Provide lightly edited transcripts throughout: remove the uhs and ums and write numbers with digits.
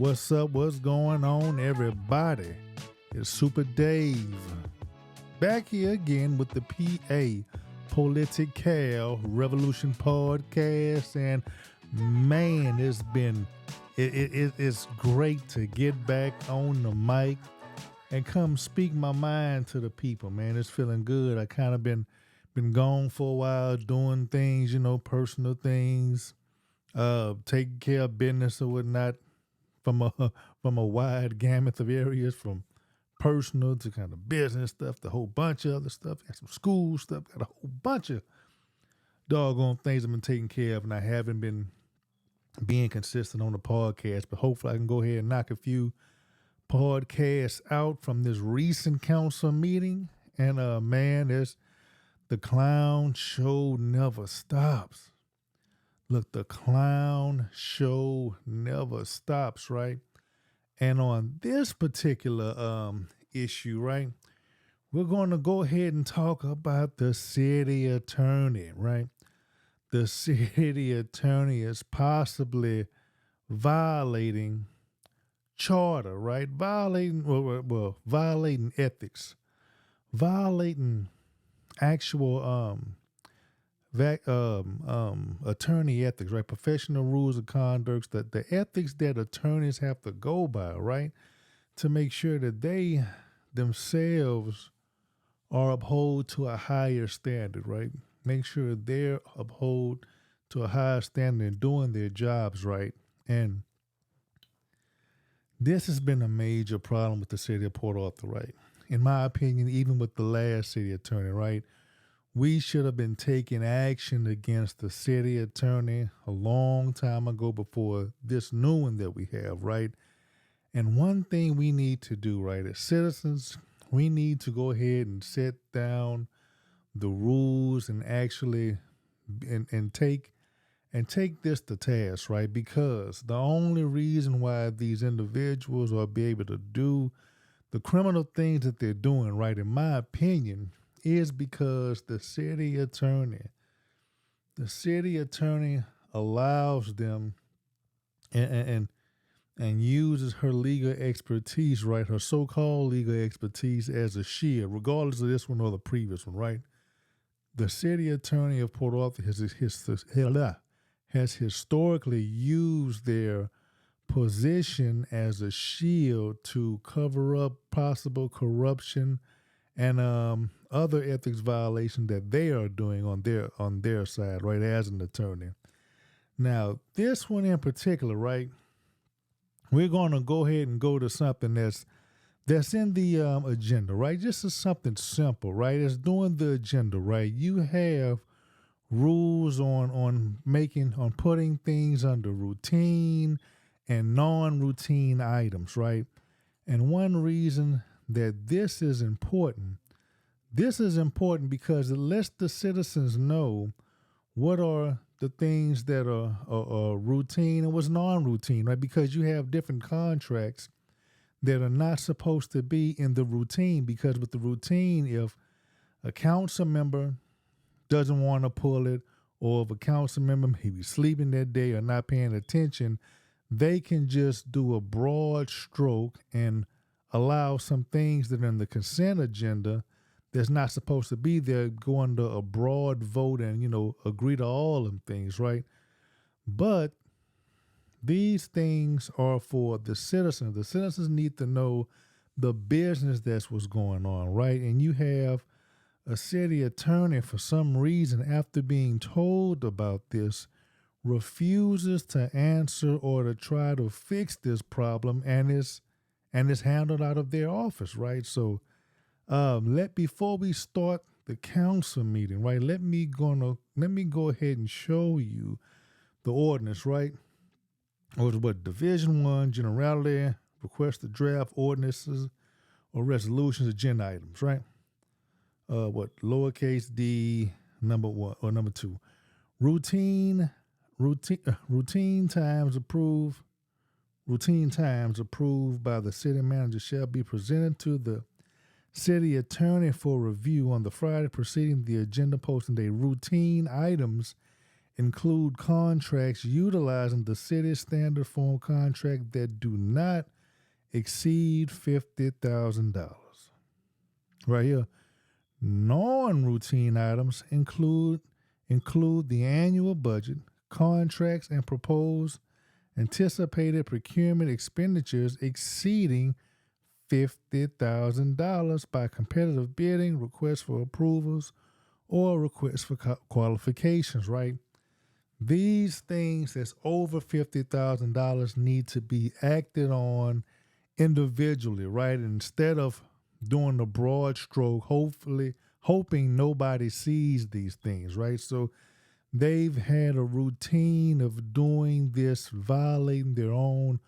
What's up? What's going on, everybody? It's Super Dave back here again with the PA Political Revolution podcast, and man, it's great to get back on the mic and come speak my mind to the people. Man, it's feeling good. I kind of been gone for a while, doing things, personal things, taking care of business or whatnot, from a wide gamut of areas, from personal to kind of business stuff, to a whole bunch of other stuff. Got some school stuff, got a whole bunch of doggone things I've been taking care of, and I haven't been being consistent on the podcast. But hopefully I can go ahead and knock a few podcasts out from this recent council meeting. And man, the clown show never stops. Look, the clown show never stops, right? And on this particular issue, right, we're going to go ahead and talk about the city attorney, right? The city attorney is possibly violating charter, right? Violating ethics, violating actual attorney ethics, right? Professional rules of conduct, that the ethics that attorneys have to go by, right? To make sure that they themselves are upheld to a higher standard, right? Make sure they're upheld to a higher standard in doing their jobs, right? And this has been a major problem with the city of Port Arthur, right? In my opinion, even with the last city attorney, right? We should have been taking action against the city attorney a long time ago before this new one that we have, right? And one thing we need to do, right, as citizens, we need to go ahead and set down the rules and actually and take this to task, right? Because the only reason why these individuals are be able to do the criminal things that they're doing, right, in my opinion, is because the city attorney allows them and uses her legal expertise, right, her so-called legal expertise as a shield, regardless of this one or the previous one, right? The city attorney of Port Arthur has historically used their position as a shield to cover up possible corruption and other ethics violations that they are doing on their side, right, as an attorney. Now, this one in particular, right, we're going to go ahead and go to something that's in the agenda, right? Just as something simple, right? It's doing the agenda, right? You have rules on putting things under routine and non-routine items, right? And one reason that this is important because it lets the citizens know what are the things that are routine and what's non-routine, right? Because you have different contracts that are not supposed to be in the routine, because with the routine, if a council member doesn't want to pull it, or if a council member may be sleeping that day or not paying attention, they can just do a broad stroke and allow some things that are in the consent agenda that's not supposed to be there go under a broad vote and, agree to all them things, right? But these things are for the citizens. The citizens need to know the business that's what's going on, right? And you have a city attorney, for some reason, after being told about this, refuses to answer or to try to fix this problem, and it's handled out of their office, right? So before we start the council meeting, right, let me go ahead and show you the ordinance, right? Or what, Division 1, Generality, request to draft ordinances or resolutions, agenda items, right? Lowercase d, number 1 or number 2. Routine times approved by the city manager shall be presented to the city attorney for review on the Friday preceding the agenda posting day. Routine items include contracts utilizing the city standard form contract that do not exceed $50,000. Right here, non-routine items include the annual budget, contracts, and proposed anticipated procurement expenditures exceeding $50,000 by competitive bidding, requests for approvals, or requests for qualifications, right? These things that's over $50,000 need to be acted on individually, right? Instead of doing the broad stroke, hoping nobody sees these things, right? So they've had a routine of doing this, violating their own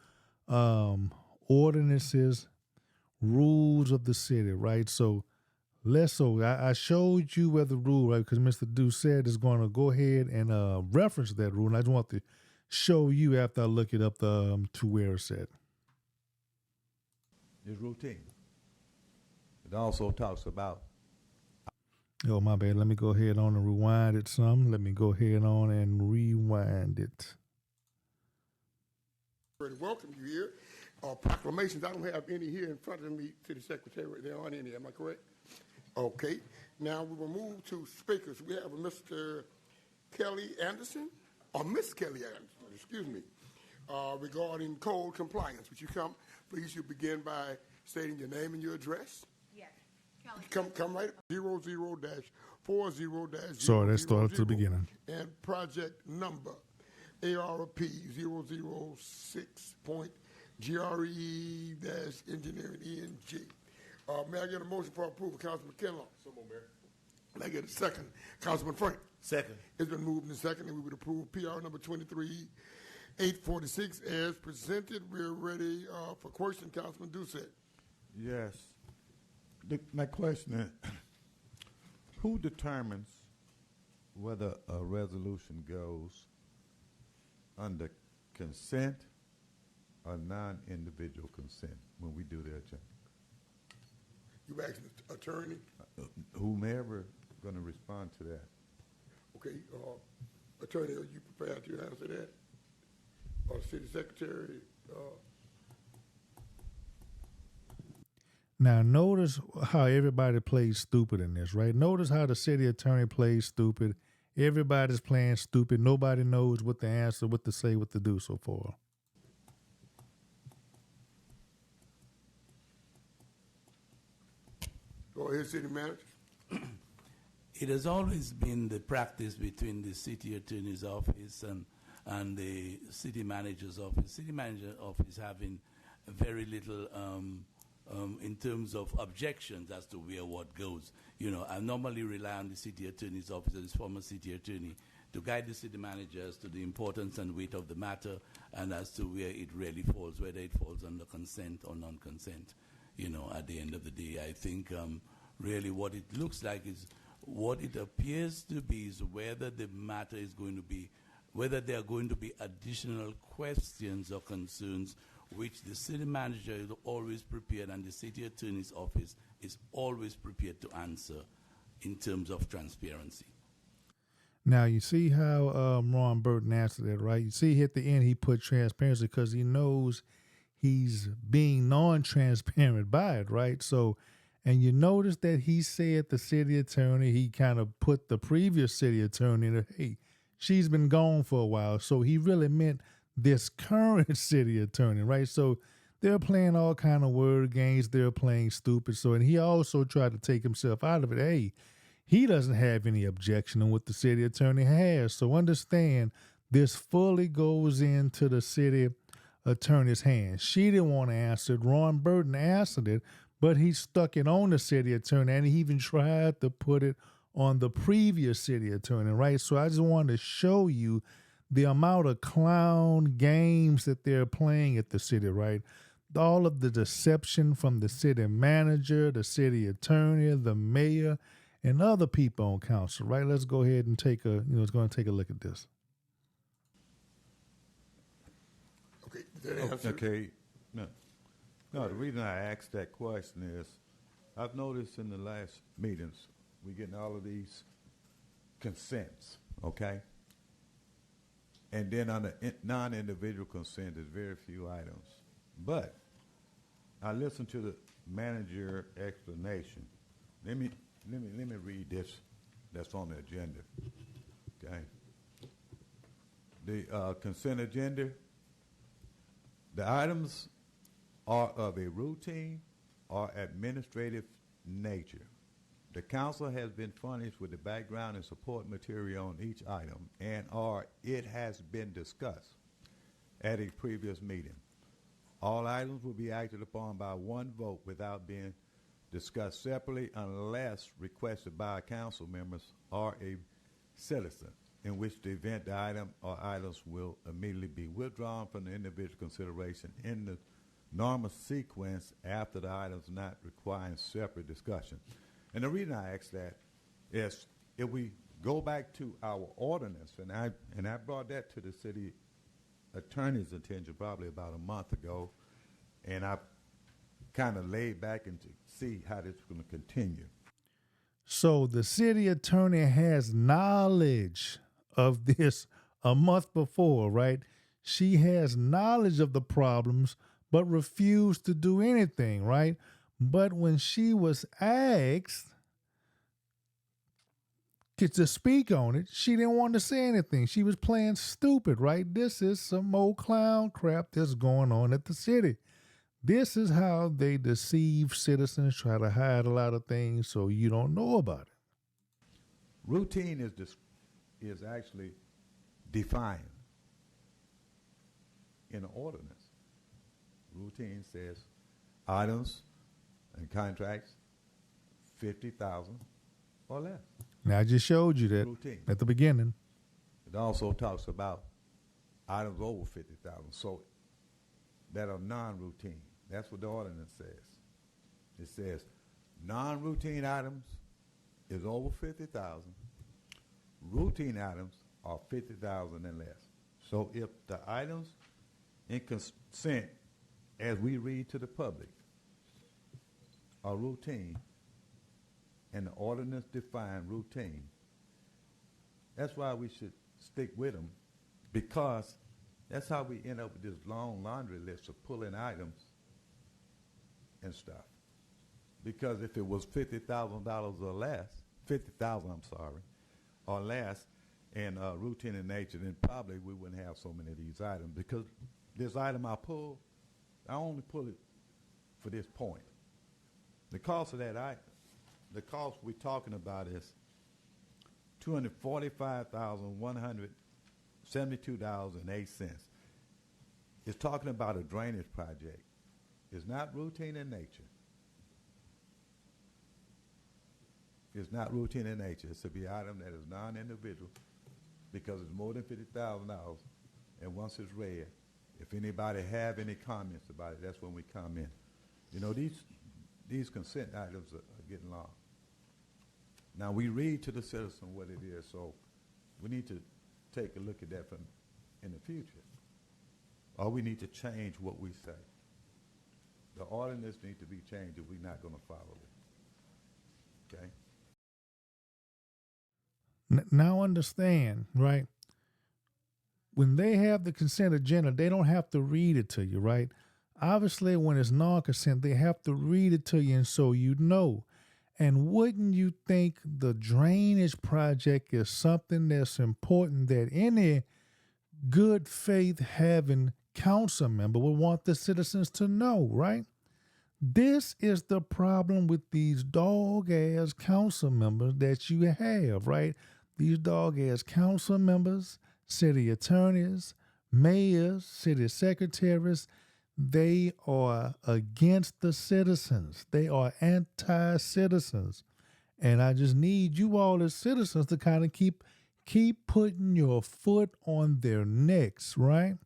ordinances, rules of the city, right? So I showed you where the rule, right? Because Mr. Doucette is going to go ahead and reference that rule. And I just want to show you after I look it up to where it's at. It's routine. It also talks about. Oh, my bad. Let me go ahead on and rewind it some. Let me go ahead on and rewind it. Welcome you here. Proclamations, I don't have any here in front of me, City Secretary. There aren't any, am I correct? Okay. Now we will move to speakers. We have Mr. Kelly Anderson, or Miss Kelly Anderson, excuse me, regarding code compliance. Would you come, please, you begin by stating your name and your address. Yes. Kelly. Come right, 00-40-000. Sorry, let's start at the beginning. And project number, ARP 006.GRE-engineering ENG. May I get a motion for approval, Councilman Kinlaw? So moved, Mayor. May I get a second? Councilman Frank? Second. It's been moved and second, and we would approve PR number 23846 as presented. We're ready for question, Councilman Doucette. Yes. My question is, who determines whether a resolution goes under consent or non-individual consent when we do the agenda? You asked the attorney? Whomever going to respond to that. Okay, attorney, are you prepared to answer that? Or city secretary? Now, notice how everybody plays stupid in this, right? Notice how the city attorney plays stupid. Everybody's playing stupid. Nobody knows what to answer, what to say, what to do so far. Go ahead, city manager. It has always been the practice between the city attorney's office and the city manager's office. City manager's office having very little in terms of objections as to where what goes. You know, I normally rely on the city attorney's office, as former city attorney, to guide the city managers to the importance and weight of the matter and as to where it really falls, whether it falls under consent or non-consent. You know, at the end of the day, I think really what it looks like is what it appears to be is whether the matter is going to be, whether there are going to be additional questions or concerns which the city manager is always prepared and the city attorney's office is always prepared to answer in terms of transparency. Now, you see how Ron Burton answered that, right? You see at the end he put transparency because he knows he's being non-transparent by it, right? So, and you notice that he said the city attorney, he kind of put the previous city attorney in, hey, she's been gone for a while. So he really meant this current city attorney, right? So they're playing all kind of word games. They're playing stupid. So, and he also tried to take himself out of it. Hey, he doesn't have any objection on what the city attorney has. So understand this fully goes into the city attorney's hands. She didn't want to answer it. Ron Burton answered it, but he stuck it on the city attorney, and he even tried to put it on the previous city attorney, right? So I just wanted to show you the amount of clown games that they're playing at the city, right? All of the deception from the city manager, the city attorney, the mayor, and other people on council, right? Let's go ahead and take a look at this. Okay, did that answer? Okay. No, the reason I asked that question is I've noticed in the last meetings we're getting all of these consents, okay? And then on the non-individual consent, there's very few items. But I listened to the manager explanation. Let me read this that's on the agenda. Okay. The consent agenda, the items are of a routine or administrative nature. The council has been furnished with the background and support material on each item and/or it has been discussed at a previous meeting. All items will be acted upon by one vote without being discussed separately unless requested by council members or a citizen, in which the event the item or items will immediately be withdrawn from the individual consideration in the normal sequence after the items not requiring separate discussion. And the reason I ask that is if we go back to our ordinance, and I brought that to the city attorney's attention probably about a month ago, and I kind of laid back and to see how this is going to continue. So the city attorney has knowledge of this a month before, right? She has knowledge of the problems, but refused to do anything, right? But when she was asked to speak on it, she didn't want to say anything. She was playing stupid, right? This is some old clown crap that's going on at the city. This is how they deceive citizens, try to hide a lot of things so you don't know about it. Routine is actually defined in the ordinance. Routine says items and contracts 50,000 or less. Now, I just showed you that Routine. at the beginning. It also talks about items over 50,000, so that are non-routine. That's what the ordinance says. It says non-routine items is over 50,000. Routine items are 50,000 and less. So if the items in consent, as we read to the public, are routine, and the ordinance define routine, that's why we should stick with them, because that's how we end up with this long laundry list of pulling items and stuff. Because if it was $50,000 or less, 50,000, I'm sorry, or less, and routine in nature, then probably we wouldn't have so many of these items. Because this item I pull, I only pull it for this point. The cost of that item, the cost we're talking about is $245,172.08. It's talking about a drainage project. It's not routine in nature. It's not routine in nature. It's to be an item that is non-individual because it's more than $50,000. And once it's read, if anybody have any comments about it, that's when we come in. You know, these consent items are getting long. Now, we read to the citizen what it is, so we need to take a look at that from in the future. Or we need to change what we say. The ordinance needs to be changed if we're not going to follow it. Okay? Now understand, right? When they have the consent agenda, they don't have to read it to you, right? Obviously, when it's non-consent, they have to read it to you, and so you know. And wouldn't you think the drainage project is something that's important that any good faith having council member would want the citizens to know, right? This is the problem with these dog-ass council members that you have, right? These dog-ass council members, city attorneys, mayors, city secretaries, they are against the citizens. They are anti-citizens. And I just need you all as citizens to kind of keep putting your foot on their necks, right?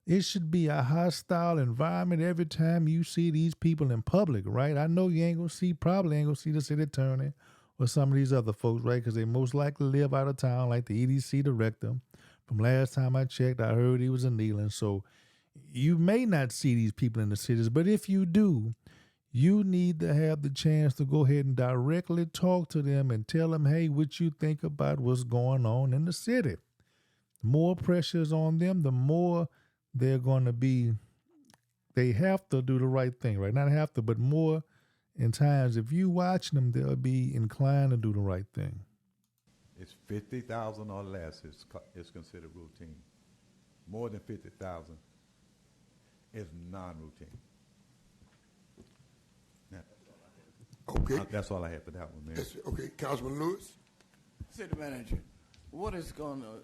It should be a hostile environment every time you see these people in public, right? I know you probably ain't gonna see the city attorney or some of these other folks, right? Because they most likely live out of town, like the EDC director. From last time I checked, I heard he was in Neyland. So you may not see these people in the cities, but if you do, you need to have the chance to go ahead and directly talk to them and tell them, hey, what you think about what's going on in the city. more pressure is on them, the more they're going to be, they have to do the right thing, right? Not have to, but more in times, if you watch them, they'll be inclined to do the right thing. It's 50,000 or less is considered routine. More than 50,000 is non-routine. Now, Okay. that's all I have for that one, Mayor. Yes, okay, Councilman Lewis. City manager, what is going to,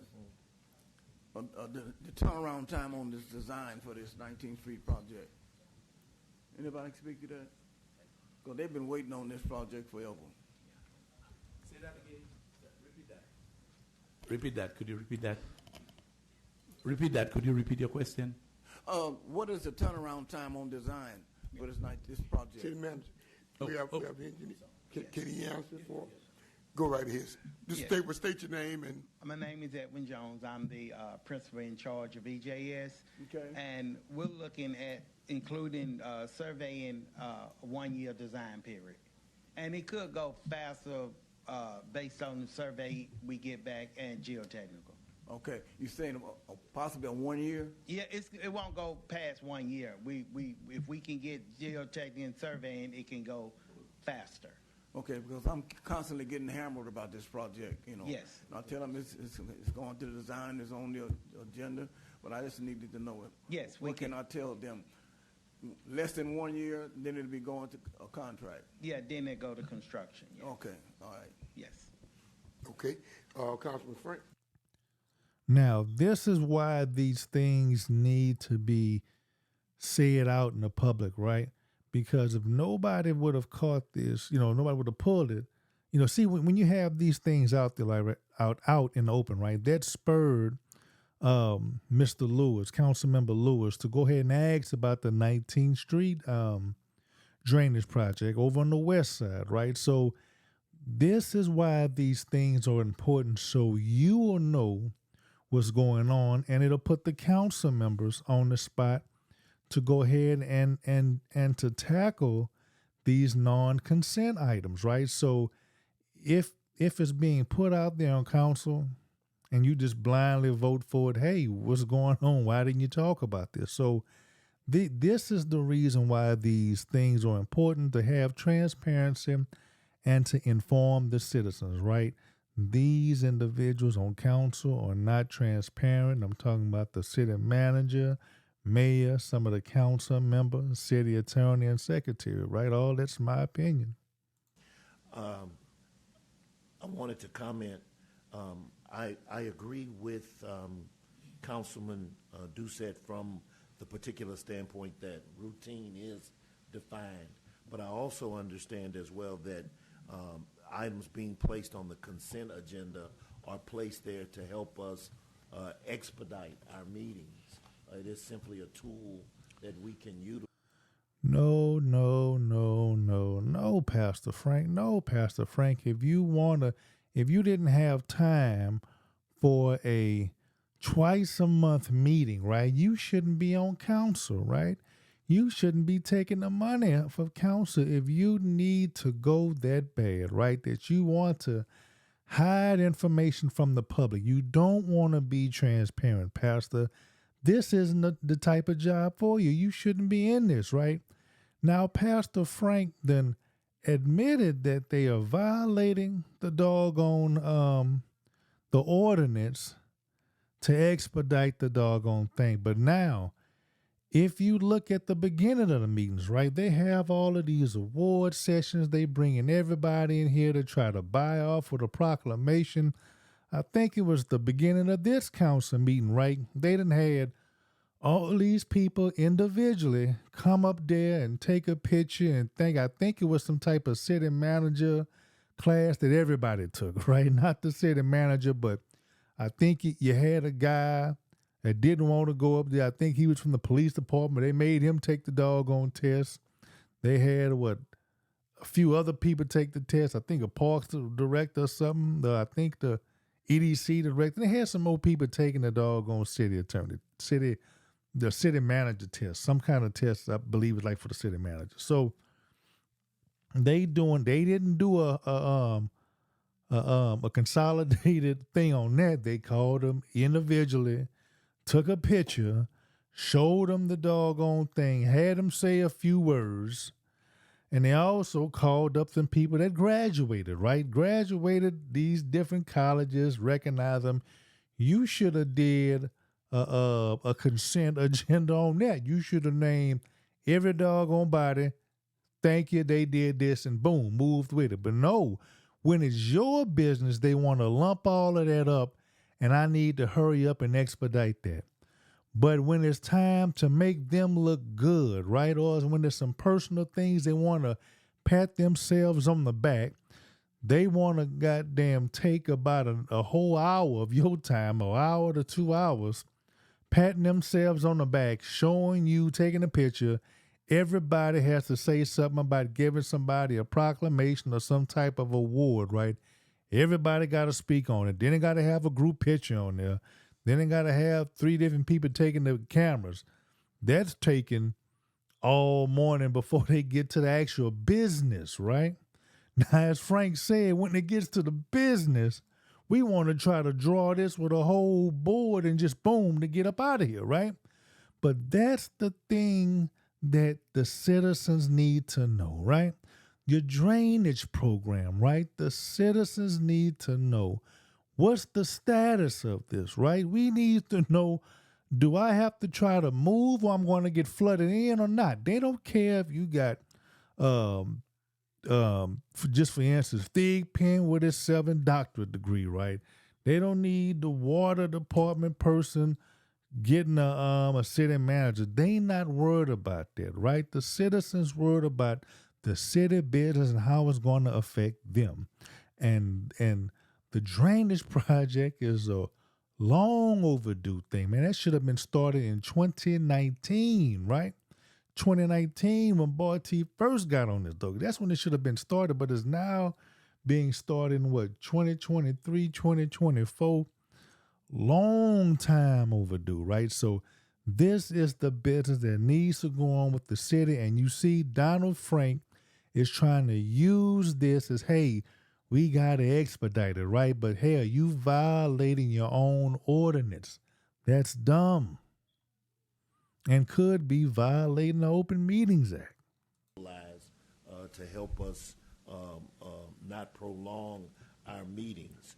the turnaround time on this design for this 19th Street project? Anybody can speak to that? Because they've been waiting on this project forever. Say that again. Repeat that. Repeat that. Could you repeat that? Repeat that. Could you repeat your question? What is the turnaround time on design for this project? City manager. Oh, We have oh. engineer. Can he answer for? Go right ahead. Just Yes. state your name and. My name is Edwin Jones. I'm the principal in charge of EJS. Okay. And we're looking at including surveying a 1-year design period. And it could go faster based on the survey we get back and geotechnical. Okay, you're saying possibly 1 year? Yeah, it won't go past 1 year. If we can get geotechnical and surveying, it can go faster. Okay, because I'm constantly getting hammered about this project, you know. Yes. And I tell them it's going through the design, it's on the agenda, but I just needed to know it. Yes, we What can I tell them? Less than 1 year, then it'll be going to a contract. Yeah, then they go to construction. Yeah. Okay, all right. Yes. Okay, Councilman Frank. Now, this is why these things need to be said out in the public, right? Because if nobody would have caught this, nobody would have pulled it. See, when you have these things out there, like out in the open, right, that spurred Mr. Lewis, Councilmember Lewis, to go ahead and ask about the 19th Street drainage project over on the west side, right? So this is why these things are important, so you will know what's going on, and it'll put the council members on the spot to go ahead and to tackle these non-consent items, right? So if it's being put out there on council and you just blindly vote for it, hey, what's going on? Why didn't you talk about this? So this is the reason why these things are important, to have transparency and to inform the citizens, right? These individuals on council are not transparent. I'm talking about the city manager, mayor, some of the council members, city attorney, and secretary, right? All that's my opinion. I wanted to comment. I agree with Councilman Doucette from the particular standpoint that routine is defined, but I also understand as well that items being placed on the consent agenda are placed there to help us expedite our meetings. It is simply a tool that we can utilize. No, Pastor Frank. No, Pastor Frank. If you didn't have time for a twice a month meeting, right, you shouldn't be on council, right? You shouldn't be taking the money for council if you need to go that bad, right? That you want to hide information from the public. You don't want to be transparent, Pastor. This isn't the type of job for you. You shouldn't be in this, right? Now, Pastor Frank then admitted that they are violating the doggone the ordinance to expedite the doggone thing. But now, if you look at the beginning of the meetings, right, they have all of these award sessions. They bringing everybody in here to try to buy off with a proclamation. I think it was the beginning of this council meeting, right? They done had all these people individually come up there and take a picture and I think it was some type of city manager class that everybody took, right? Not the city manager, but I think you had a guy that didn't want to go up there. I think he was from the police department. They made him take the doggone test. They had, a few other people take the test. I think a parks director or something. I think the EDC director. They had some more people taking the doggone city attorney, the city manager test, some kind of test I believe is like for the city manager. So they didn't do a consolidated thing on that. They called them individually, took a picture, showed them the doggone thing, had them say a few words, and they also called up some people that graduated, right? Graduated these different colleges, recognized them. You should have did a consent agenda on that. You should have named every doggone body. Thank you, they did this, and boom, moved with it. But no, when it's your business, they want to lump all of that up, and I need to hurry up and expedite that. But when it's time to make them look good, right? Or when there's some personal things they want to pat themselves on the back, they want to goddamn take about a whole hour of your time, or hour to 2 hours, patting themselves on the back, showing you, taking a picture. Everybody has to say something about giving somebody a proclamation or some type of award, right? Everybody got to speak on it. Then they got to have a group picture on there. Then they got to have 3 different people taking the cameras. That's taking all morning before they get to the actual business, right? Now, as Frank said, when it gets to the business, we want to try to draw this with a whole board and just boom to get up out of here, right? But that's the thing that the citizens need to know, right? Your drainage program, right? The citizens need to know what's the status of this, right? We need to know, do I have to try to move or I'm going to get flooded in or not? They don't care if you got, just for instance, Thig Penn with his 7 doctorate degree, right? They don't need the water department person getting a city manager. They not worried about that, right? The citizens worried about the city business and how it's going to affect them. And the drainage project is a long overdue thing, man. That should have been started in 2019, right? 2019 when Boy T first got on this, though. That's when it should have been started, but it's now being started in 2023, 2024. Long time overdue, right? So this is the business that needs to go on with the city. And you see Donald Frank is trying to use this as, hey, we got to expedite it, right? But hell, you violating your own ordinance. That's dumb. And could be violating the Open Meetings Act. To help us not prolong our meetings.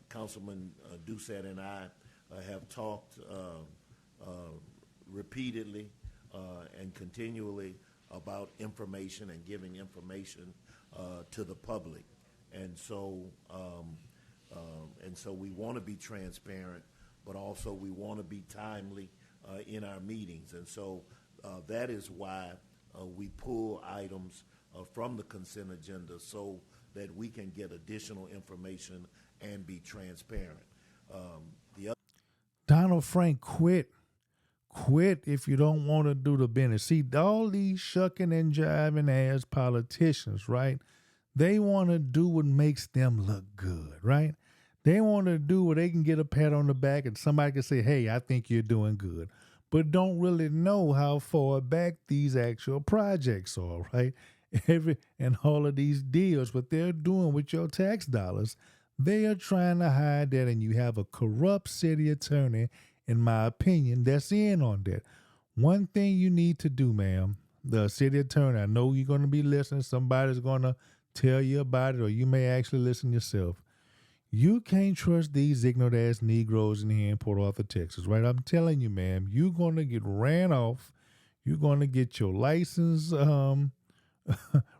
Councilman Doucette and I have talked repeatedly and continually about information and giving information to the public. And so we want to be transparent, but also we want to be timely in our meetings. And so that is why we pull items from the consent agenda so that we can get additional information and be transparent. Donald Frank, quit if you don't want to do the business. See, all these shucking and jiving ass politicians, right? They want to do what makes them look good, right? They want to do where they can get a pat on the back and somebody can say, hey, I think you're doing good, but don't really know how far back these actual projects are, right? And all of these deals, what they're doing with your tax dollars, they are trying to hide that, and you have a corrupt city attorney, in my opinion, that's in on that. One thing you need to do, ma'am, the city attorney, I know you're going to be listening, somebody's going to tell you about it, or you may actually listen yourself. You can't trust these ignorant ass Negroes in here in Port Arthur, Texas, right? I'm telling you, ma'am, you're going to get ran off. You're going to get your license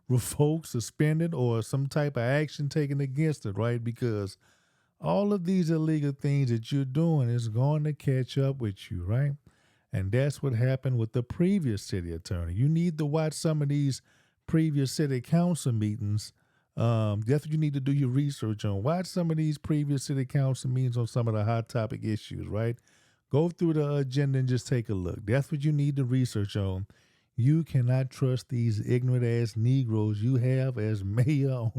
revoked, suspended, or some type of action taken against it, right? Because all of these illegal things that you're doing is going to catch up with you, right? And that's what happened with the previous city attorney. You need to watch some of these previous city council meetings. That's what you need to do your research on. Watch some of these previous city council meetings on some of the hot topic issues, right? Go through the agenda and just take a look. That's what you need to research on. You cannot trust these ignorant ass Negroes you have as mayor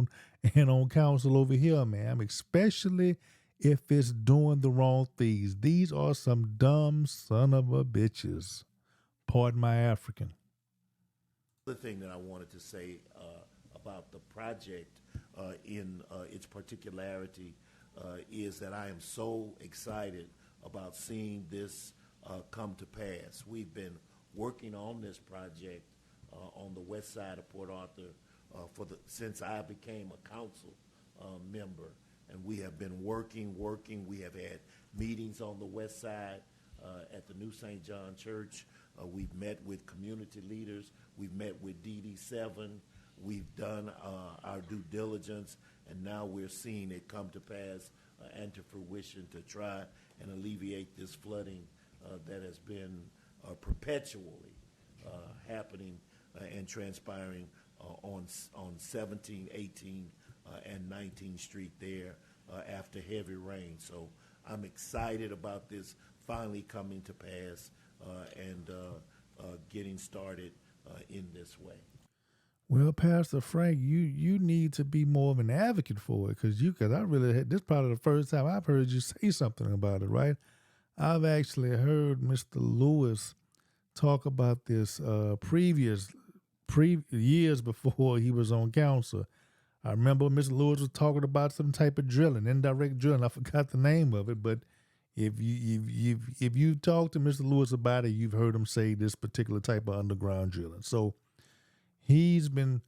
and on council over here, ma'am, especially if it's doing the wrong things. These are some dumb son of a bitches. Pardon my African. The thing that I wanted to say about the project in its particularity is that I am so excited about seeing this come to pass. We've been working on this project on the west side of Port Arthur since I became a council member, and we have been working. We have had meetings on the west side at the New St. John Church. We've met with community leaders. We've met with DD7. We've done our due diligence, and now we're seeing it come to pass and to fruition to try and alleviate this flooding that has been perpetually happening and transpiring on 17, 18, and 19th Street there after heavy rain. So I'm excited about this finally coming to pass and getting started in this way. Well, Pastor Frank, you need to be more of an advocate for it because I really had this probably the first time I've heard you say something about it, right? I've actually heard Mr. Lewis talk about this years before he was on council. I remember Mr. Lewis was talking about some type of drilling, indirect drilling. I forgot the name of it, but if you talk to Mr. Lewis about it, you've heard him say this particular type of underground drilling. So he's been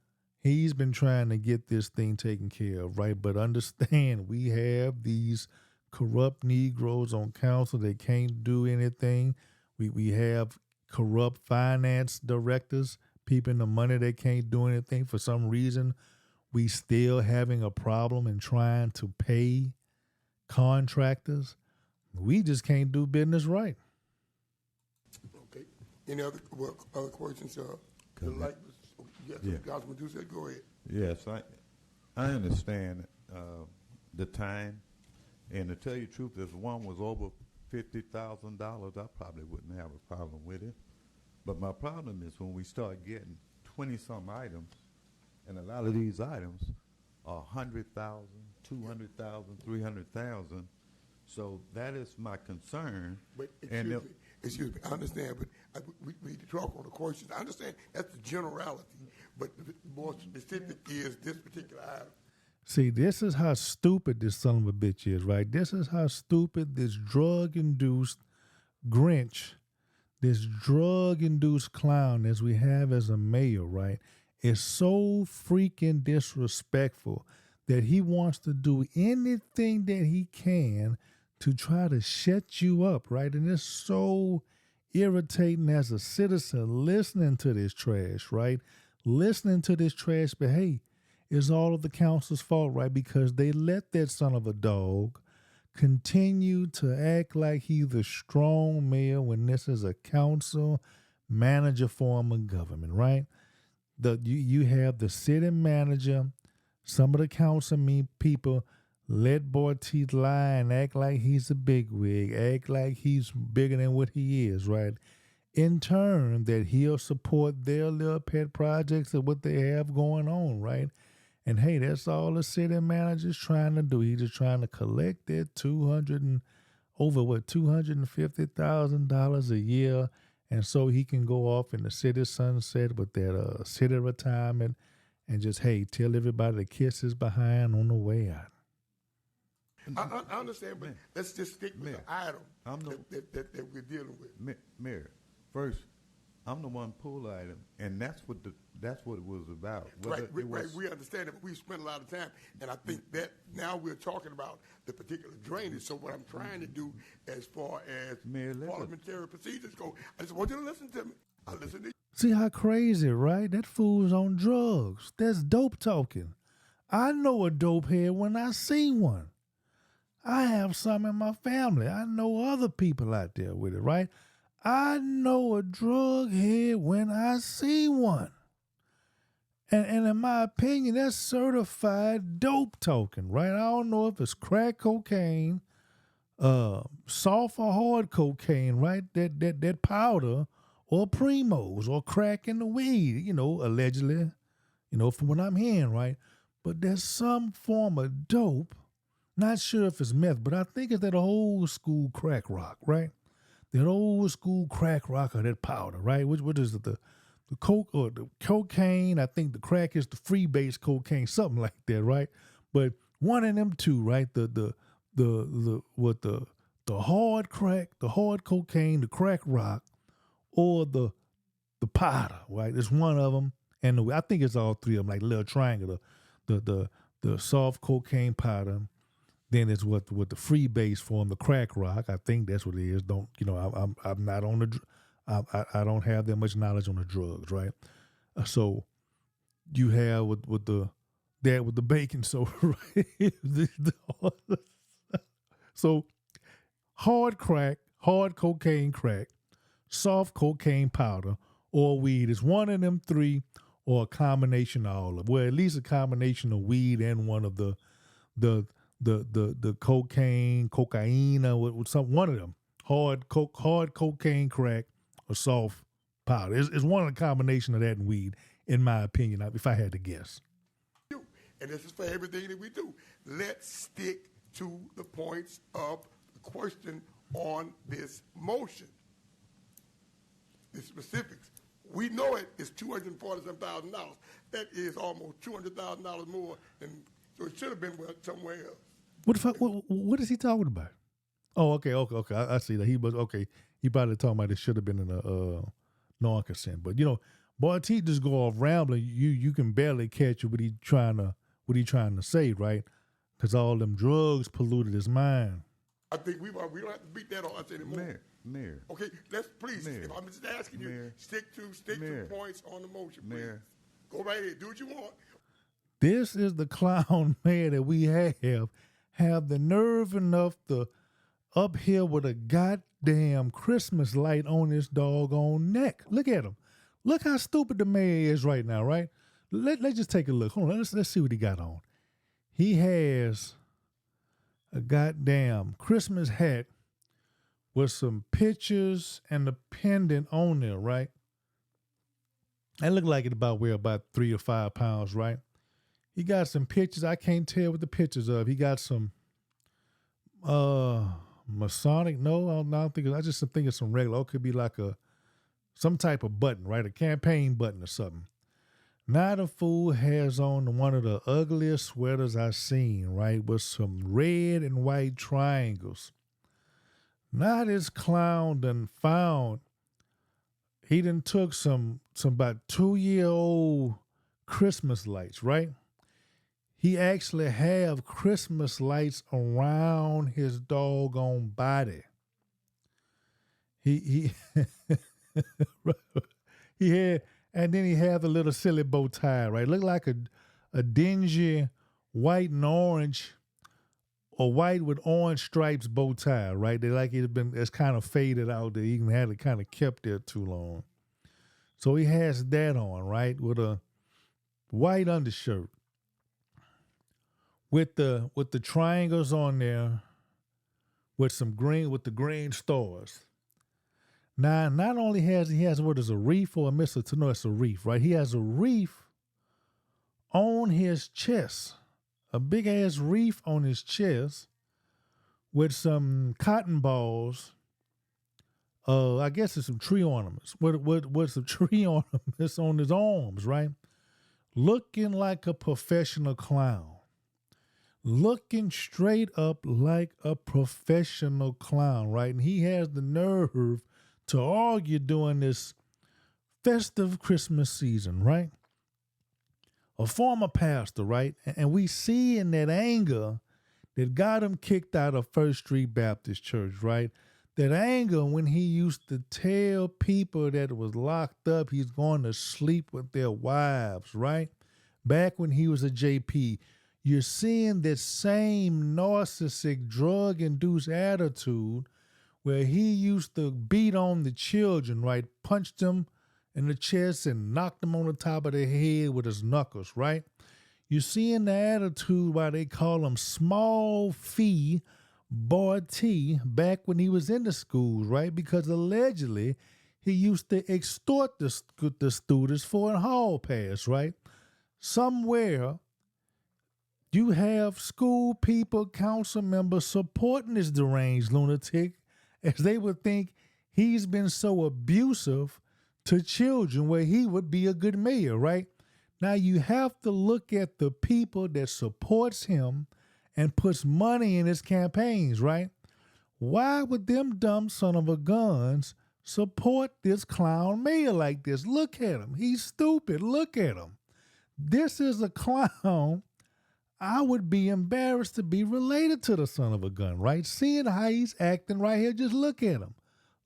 trying to get this thing taken care of, right? But understand, we have these corrupt Negroes on council. They can't do anything. We have corrupt finance directors, people in the money that can't do anything. For some reason, we still having a problem in trying to pay contractors. We just can't do business right. Okay. Any other questions? Yes, Yeah. Councilman Doucette, go ahead. Yes, I understand the time, and to tell you the truth, if one was over $50,000, I probably wouldn't have a problem with it. But my problem is when we start getting 20-some items, and a lot of these items are 100,000, 200,000, 300,000. So that is my concern. But excuse me, I understand, but we need to talk on the questions. I understand that's the generality, but the more specific is this particular item. See, this is how stupid this son of a bitch is, right? This is how stupid this drug-induced Grinch, this drug-induced clown as we have as a mayor, right, is so freaking disrespectful that he wants to do anything that he can to try to shut you up, right? And it's so irritating as a citizen listening to this trash, right? Listening to this trash, but hey, it's all of the council's fault, right? Because they let that son of a dog continue to act like he's the strong mayor when this is a council manager form of government, right? You have the city manager, some of the council people let Bortiz lie and act like he's a bigwig, act like he's bigger than what he is, right? In turn, that he'll support their little pet projects and what they have going on, right? And hey, that's all the city manager's trying to do. He's just trying to collect that $250,000 a year, and so he can go off in the city sunset with that city retirement and just, hey, tell everybody to kiss his behind on the way out. I understand, but let's just stick with the item that we're dealing with. Mayor, first, I'm the one pull item, and that's what it was about. Right, we understand it, but we spent a lot of time, and I think that now we're talking about the particular drainage. So what I'm trying to do as far as parliamentary procedures go, I just want you to listen to me. I listen to you. See how crazy, right? That fool's on drugs. That's dope talking. I know a dope head when I see one. I have some in my family. I know other people out there with it, right? I know a drug head when I see one. And in my opinion, that's certified dope talking, right? I don't know if it's crack cocaine, soft or hard cocaine, right? That powder, or primos, or crack in the weed, allegedly, from what I'm hearing, right? But there's some form of dope. Not sure if it's meth, but I think it's that old school crack rock, right? That old school crack rock or that powder, right? What is it? the coke or the cocaine. I think the crack is the freebase cocaine, something like that, right? But one of them two, right? The hard crack, the hard cocaine, the crack rock, or the powder, right? It's one of them, and I think it's all three of them, like little triangle. The soft cocaine powder, then it's what the freebase form, the crack rock. I think that's what it is. Don't I'm not on the. I don't have that much knowledge on the drugs, right? So you have with the baking soda, right? So hard crack, hard cocaine crack, soft cocaine powder, or weed is one of them three, or a combination of all of them. Well, at least a combination of weed and one of the cocaine, or some one of them. Hard cocaine crack or soft powder. It's one of the combination of that and weed, in my opinion, if I had to guess. And this is for everything that we do. Let's stick to the points of the question on this motion. The specifics. We know it is $247,000. That is almost $200,000 more, and so it should have been somewhere else. What is he talking about? Oh, okay. I see that he was okay. He probably talking about it should have been in a non-consent, but boy, he just go off rambling. You can barely catch what he trying to say, right? Because all them drugs polluted his mind. I think we don't have to beat that on us anymore. Mayor. Okay, let's please. Mayor. If I'm just asking you, Mayor. stick to points on the motion, please. Mayor. Go right ahead. Do what you want. This is the clown mayor that we have the nerve enough to up here with a goddamn Christmas light on his doggone neck. Look at him. Look how stupid the mayor is right now, right? Let's just take a look. Hold on, let's see what he got on. He has a goddamn Christmas hat with some pictures and a pendant on there, right? That look like it weigh about 3 or 5 pounds, right? He got some pictures. I can't tell what the pictures of. He got some Masonic. No, I don't think. I just think it's some regular. It could be like some type of button, right? A campaign button or something. Now the fool has on one of the ugliest sweaters I've seen, right? With some red and white triangles. Now this clown done found, he done took some about 2-year-old Christmas lights, right? He actually have Christmas lights around his doggone body. He had, and then he had the little silly bow tie, right? Looked like a dingy white and orange, or white with orange stripes bow tie, right? They like it's kind of faded out there. He even had it kind of kept there too long. So he has that on, right? With a white undershirt. With the triangles on there, with the green stars. Now, not only has what is a wreath or a mistletoe, no, it's a wreath, right? He has a wreath on his chest, a big ass wreath on his chest with some cotton balls. I guess it's some tree ornaments. With some tree ornaments on his arms, right? Looking like a professional clown. Looking straight up like a professional clown, right? And he has the nerve to argue during this festive Christmas season, right? A former pastor, right? And we see in that anger that got him kicked out of First Street Baptist Church, right? That anger when he used to tell people that was locked up he's going to sleep with their wives, right? Back when he was a JP. You're seeing that same narcissistic, drug-induced attitude where he used to beat on the children, right? Punched them in the chest and knocked them on the top of their head with his knuckles, right? You're seeing the attitude why they call him small fee boy T back when he was in the schools, right? Because allegedly he used to extort the students for a hall pass, right? Somewhere you have school people, council members supporting this deranged lunatic as they would think he's been so abusive to children where he would be a good mayor, right? Now you have to look at the people that supports him and puts money in his campaigns, right? Why would them dumb son of a guns support this clown mayor like this? Look at him. He's stupid. Look at him. This is a clown. I would be embarrassed to be related to the son of a gun, right? Seeing how he's acting right here, just look at him.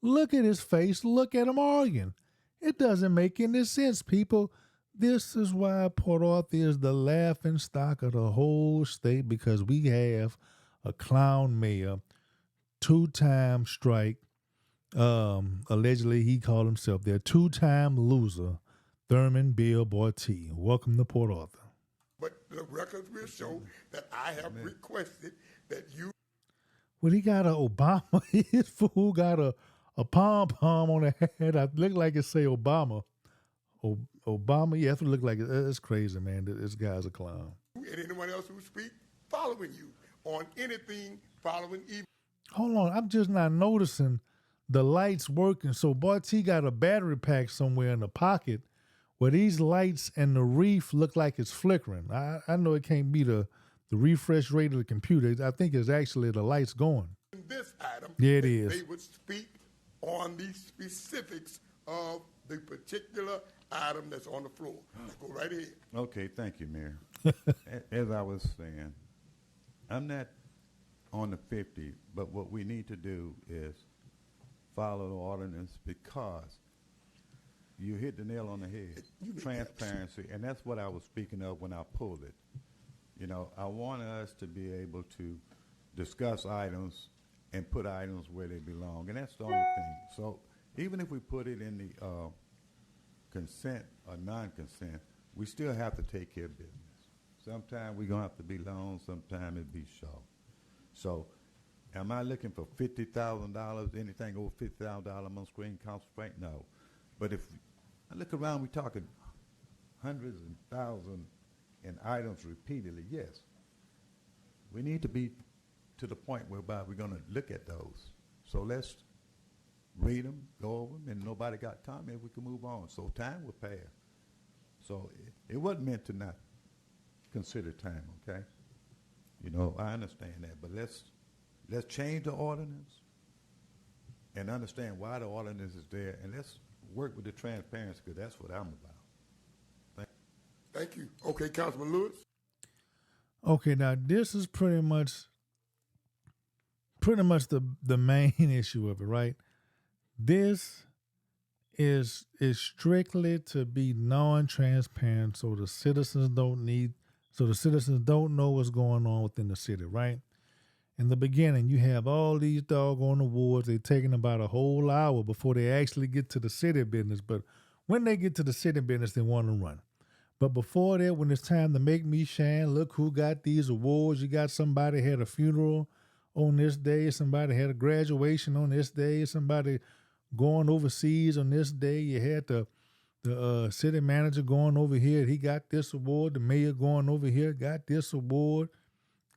Look at his face. Look at him arguing. It doesn't make any sense, people. This is why Port Arthur is the laughing stock of the whole state, because we have a clown mayor, 2-time strike. Allegedly, he called himself their 2-time loser, Thurman Bill Bartee. Welcome to Port Arthur. But the records will show that I have requested that you. Well, he got an Obama. His fool got a pom-pom on the head. I look like it say Obama. Obama, yeah, that's what it look like. It's crazy, man. This guy's a clown. And anyone else who speak following you on anything following even. Hold on, I'm just not noticing the lights working. So Bartee got a battery pack somewhere in the pocket where these lights and the reef look like it's flickering. I know it can't be the refresh rate of the computer. I think it's actually the lights going. In this item, yeah, it is. They would speak on the specifics of the particular item that's on the floor. Go right ahead. Okay, thank you, Mayor. As I was saying, I'm not on the 50, but what we need to do is follow the ordinance, because you hit the nail on the head. Transparency, and that's what I was speaking of when I pulled it. You know, I want us to be able to discuss items and put items where they belong, and that's the only thing. So even if we put it in the consent or non-consent, we still have to take care of business. Sometimes we're going to have to be long, sometimes it be short. So am I looking for $50,000, anything over $50,000 on screen, Council Frank? No. But if I look around, we're talking hundreds and thousands in items repeatedly, yes. We need to be to the point whereby we're going to look at those. So let's read them, go over them, and nobody got time, and we can move on. So time will pass. So it wasn't meant to not consider time, okay? You know, I understand that, but let's change the ordinance and understand why the ordinance is there, and let's work with the transparency, because that's what I'm about. Thank you. Okay, Councilman Lewis. Okay, now this is pretty much the main issue of it, right? This is strictly to be non-transparent, so the citizens don't know what's going on within the city, right? In the beginning, you have all these doggone awards. They're taking about a whole hour before they actually get to the city business. But when they get to the city business, they want to run. But before that, when it's time to make me shine, look who got these awards. You got somebody had a funeral on this day. Somebody had a graduation on this day. Somebody going overseas on this day. You had the city manager going over here. He got this award. The mayor going over here got this award.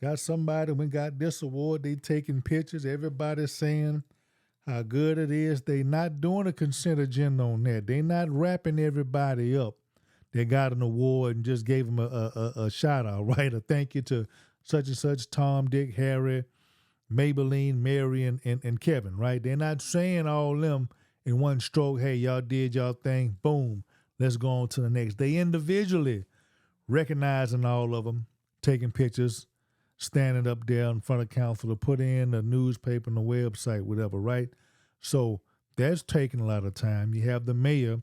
Got somebody when got this award. They taking pictures. Everybody's saying how good it is. They not doing a consent agenda on that. They not wrapping everybody up. They got an award and just gave them a shout out, right? A thank you to such and such, Tom, Dick, Harry, Maybelline, Mary, and Kevin, right? They're not saying all them in one stroke, hey, y'all did y'all thing, boom, let's go on to the next. They individually recognizing all of them, taking pictures, standing up there in front of council to put in the newspaper and the website, whatever, right? So that's taking a lot of time. You have the mayor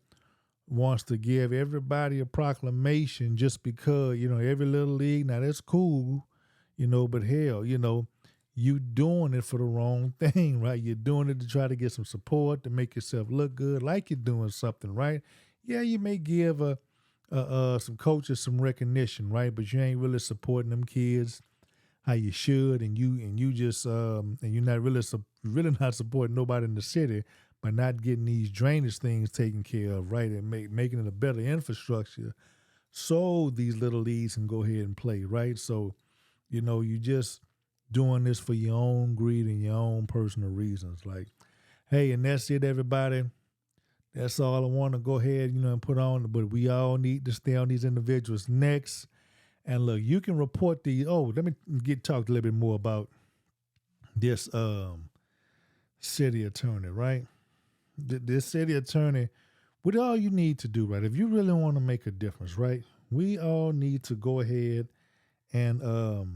wants to give everybody a proclamation just because, you know, every little league, now that's cool, you know, but hell, you know, you doing it for the wrong thing, right? You're doing it to try to get some support, to make yourself look good, like you're doing something, right? Yeah, you may give some coaches some recognition, right? But you ain't really supporting them kids how you should, and you just and you're not really not supporting nobody in the city by not getting these drainage things taken care of, right? And making it a better infrastructure so these little leagues can go ahead and play, right? So, you know, you just doing this for your own greed and your own personal reasons. Like, hey, and that's it, everybody. That's all I want to go ahead, and put on. But we all need to stay on these individuals' necks. And look, you can report the. Oh, let me talk a little bit more about this city attorney, right? This city attorney, what all you need to do, right? If you really want to make a difference, right? We all need to go ahead and hold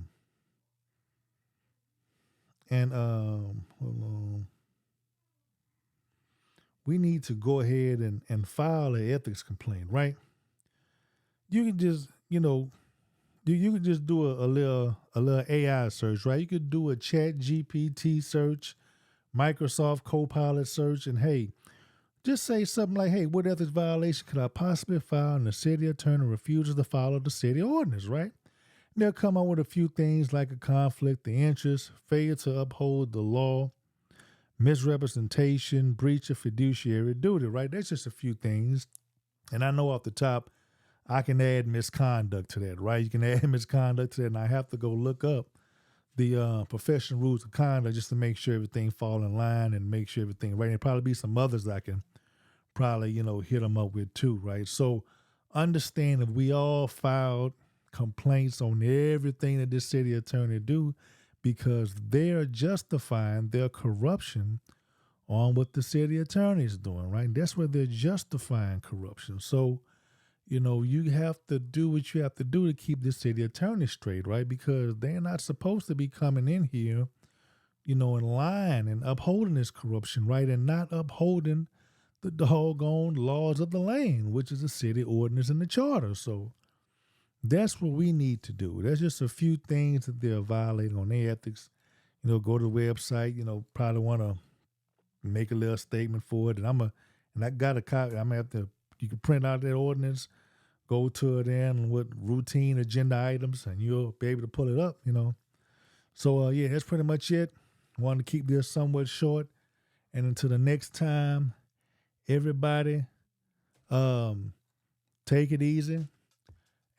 on. We need to go ahead and file an ethics complaint, right? You can just, you can just do a little AI search, right? You could do a Chat GPT search, Microsoft Copilot search, and hey, just say something like, hey, what ethics violation could I possibly file and the city attorney refuses to follow the city ordinance, right? And they'll come up with a few things like a conflict of interest, failure to uphold the law, misrepresentation, breach of fiduciary duty, right? That's just a few things. And I know off the top, I can add misconduct to that, right? You can add misconduct to that, and I have to go look up the professional rules of conduct just to make sure everything fall in line and make sure everything right. There'll probably be some others that I can probably, hit them up with too, right? So understand that we all filed complaints on everything that this city attorney do because they're justifying their corruption on what the city attorney is doing, right? That's where they're justifying corruption. So, you have to do what you have to do to keep the city attorney straight, right? Because they're not supposed to be coming in here, in line and upholding this corruption, right? And not upholding the doggone laws of the land, which is the city ordinance and the charter. So that's what we need to do. There's just a few things that they're violating on their ethics. Go to the website, probably want to make a little statement for it. And I got a copy. I'm going to have to, you can print out that ordinance, go to it in with routine agenda items, and you'll be able to pull it up, So, yeah, that's pretty much it. Wanted to keep this somewhat short. And until the next time, everybody, take it easy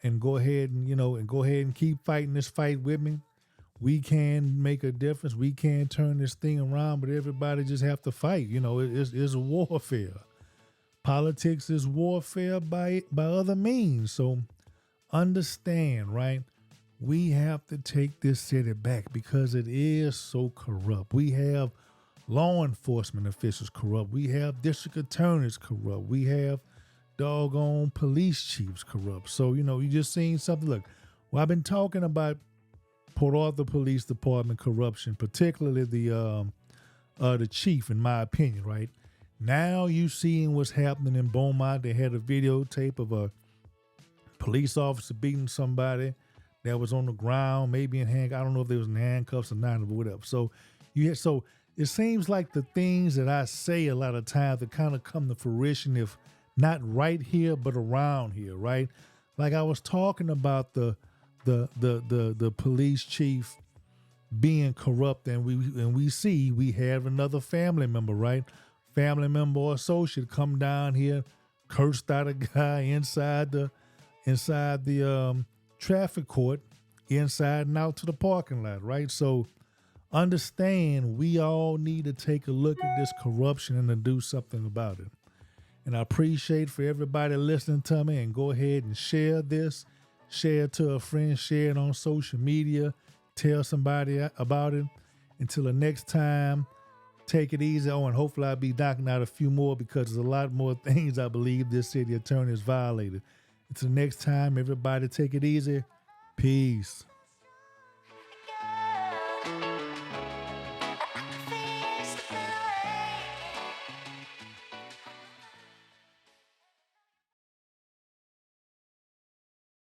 and go ahead and keep fighting this fight with me. We can make a difference. We can turn this thing around, but everybody just have to fight. It's a warfare. Politics is warfare by other means. So understand, right? We have to take this city back because it is so corrupt. We have law enforcement officials corrupt. We have district attorneys corrupt. We have doggone police chiefs corrupt. So, you just seen something. Look, I've been talking about Port Arthur Police Department corruption, particularly the chief, in my opinion, right? Now you seeing what's happening in Beaumont. They had a videotape of a police officer beating somebody that was on the ground, maybe in handcuffs. I don't know if they was in handcuffs or not, or whatever. So it seems like the things that I say a lot of times that kind of come to fruition, if not right here, but around here, right? Like I was talking about the police chief being corrupt, and we have another family member, right? Family member or associate come down here, cursed out a guy inside the traffic court, inside and out to the parking lot, right? So understand we all need to take a look at this corruption and to do something about it. And I appreciate for everybody listening to me, and go ahead and share this, share it to a friend, share it on social media, tell somebody about it. Until the next time, take it easy. And hopefully I'll be knocking out a few more because there's a lot more things I believe this city attorney has violated. Until next time, everybody take it easy. Peace.